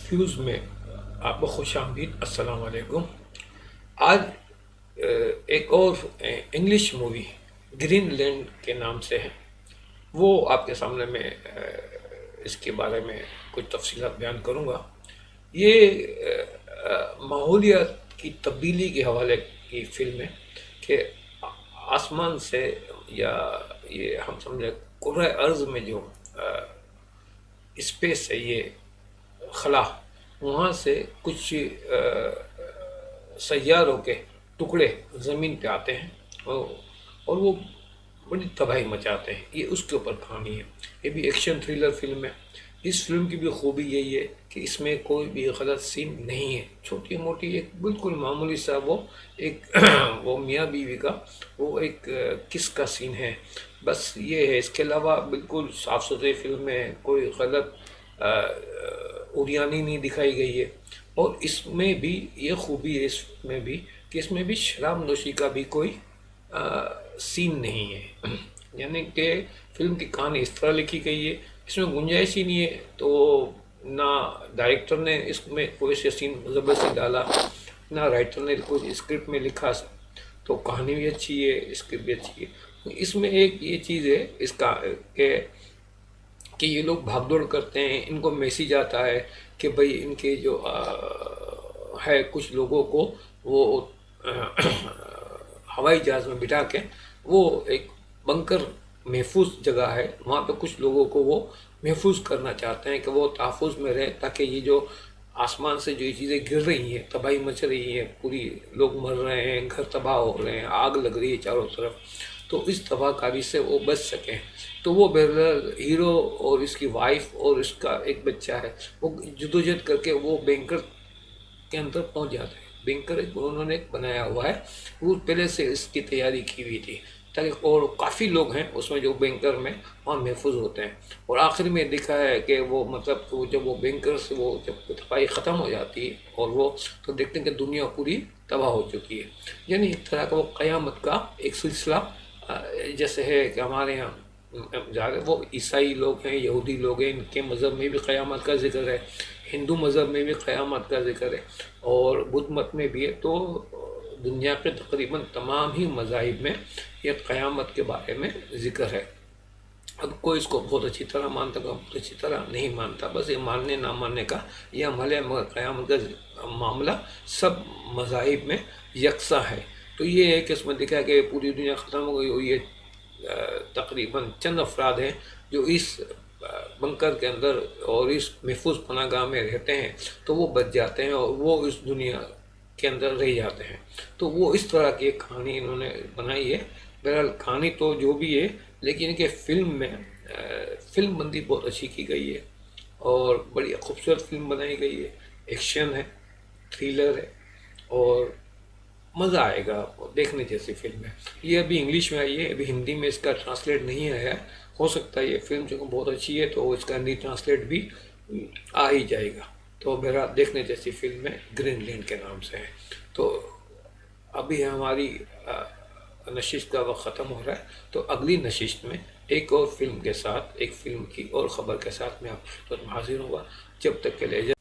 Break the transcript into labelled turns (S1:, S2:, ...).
S1: Fuse میں آپ کو خوش آمدید۔ السلام علیکم۔ آج ایک اور انگلش مووی گرین لینڈ کے نام سے ہے، وہ آپ کے سامنے میں اس کے بارے میں کچھ تفصیلات بیان کروں گا۔ یہ ماحولیات کی تبدیلی کے حوالے کی فلم ہے کہ آسمان سے، یا یہ ہم سمجھیں کرۂ ارض میں جو اسپیس ہے، یہ خلا، وہاں سے کچھ سیاروں کے ٹکڑے زمین پہ آتے ہیں اور وہ بڑی تباہی مچاتے ہیں۔ یہ اس کے اوپر کہانی ہے۔ یہ بھی ایکشن تھرلر فلم ہے۔ اس فلم کی بھی خوبی یہی ہے کہ اس میں کوئی بھی غلط سین نہیں ہے۔ چھوٹی موٹی ایک بالکل معمولی سا وہ میاں بیوی کا وہ ایک کس کا سین ہے، بس یہ ہے۔ اس کے علاوہ بالکل صاف ستھری فلم ہے، کوئی غلط اوریانی نہیں دکھائی گئی ہے۔ اور اس میں بھی یہ خوبی ہے، اس میں بھی کہ اس میں بھی شراب نوشی کا بھی کوئی سین نہیں ہے۔ یعنی کہ فلم کی کہانی اس طرح لکھی گئی ہے، اس میں گنجائش ہی نہیں ہے، تو نہ ڈائریکٹر نے اس میں کوئی سے سین زبردستی ڈالا، نہ رائٹر نے کوئی اسکرپٹ میں لکھا، تو کہانی بھی اچھی ہے، اسکرپٹ بھی اچھی ہے۔ اس میں ایک یہ چیز ہے اس کا کہ یہ لوگ بھاگ دوڑ کرتے ہیں، ان کو میسیج آتا ہے کہ بھئی ان کے جو ہے کچھ لوگوں کو وہ ہوائی جہاز میں بٹھا کے وہ ایک بنکر محفوظ جگہ ہے، وہاں پہ کچھ لوگوں کو وہ محفوظ کرنا چاہتے ہیں کہ وہ تحفظ میں رہے، تاکہ یہ جو آسمان سے جو یہ چیزیں گر رہی ہیں، تباہی مچ رہی ہے، پوری لوگ مر رہے ہیں، گھر تباہ ہو رہے ہیں، آگ لگ رہی ہے چاروں طرف، تو اس تباہ کاری سے وہ بچ سکیں۔ تو وہ بہرحال ہیرو اور اس کی وائف اور اس کا ایک بچہ ہے، وہ جدوجہد کر کے وہ بینکر کے اندر پہنچ جاتے ہیں۔ بینکر انہوں نے بنایا ہوا ہے، وہ پہلے سے اس کی تیاری کی ہوئی تھی، تاکہ اور کافی لوگ ہیں اس میں جو بینکر میں وہاں محفوظ ہوتے ہیں۔ اور آخر میں دکھا ہے کہ وہ مطلب جب وہ بینکر سے وہ جب تباہی ختم ہو جاتی ہے اور وہ تو دیکھتے ہیں کہ دنیا پوری تباہ ہو چکی ہے۔ یعنی ایک طرح کا وہ قیامت کا ایک سلسلہ جیسے ہے کہ ہمارے یہاں وہ عیسائی لوگ ہیں، یہودی لوگ ہیں، ان کے مذہب میں بھی قیامت کا ذکر ہے، ہندو مذہب میں بھی قیامت کا ذکر ہے، اور بدھ مت میں بھی ہے۔ تو دنیا کے تقریباً تمام ہی مذاہب میں یہ قیامت کے بارے میں ذکر ہے۔ اب کوئی اس کو بہت اچھی طرح مانتا، کوئی بہت اچھی طرح نہیں مانتا، بس یہ ماننے نہ ماننے کا یہ عمل ہے، مگر قیامت کا معاملہ سب مذاہب میں یکساں ہے۔ تو یہ ہے کہ اس میں دکھا ہے کہ پوری دنیا ختم ہو گئی، اور یہ تقریباً چند افراد ہیں جو اس بنکر کے اندر اور اس محفوظ پناہ گاہ میں رہتے ہیں، تو وہ بچ جاتے ہیں اور وہ اس دنیا کے اندر رہ جاتے ہیں۔ تو وہ اس طرح کی ایک کہانی انہوں نے بنائی ہے۔ بہرحال کہانی تو جو بھی ہے، لیکن کہ فلم میں فلم بندی بہت اچھی کی گئی ہے، اور بڑی خوبصورت فلم بنائی گئی ہے، ایکشن ہے، تھرلر ہے، اور مزہ آئے گا آپ کو، دیکھنے جیسی فلم ہے۔ یہ ابھی انگلش میں آئی ہے، ابھی ہندی میں اس کا ٹرانسلیٹ نہیں آیا ہے، ہو سکتا ہے یہ فلم جو بہت اچھی ہے تو اس کا ہندی ٹرانسلیٹ بھی آ ہی جائے گا۔ تو میرا دیکھنے جیسی فلم ہے، گرین لینڈ کے نام سے ہے۔ تو ابھی ہماری نشست کا وقت ختم ہو رہا ہے، تو اگلی نشست میں ایک اور فلم کے ساتھ، ایک فلم کی اور خبر کے ساتھ میں آپ کو حاضر ہوں گا۔ جب تک کے لیے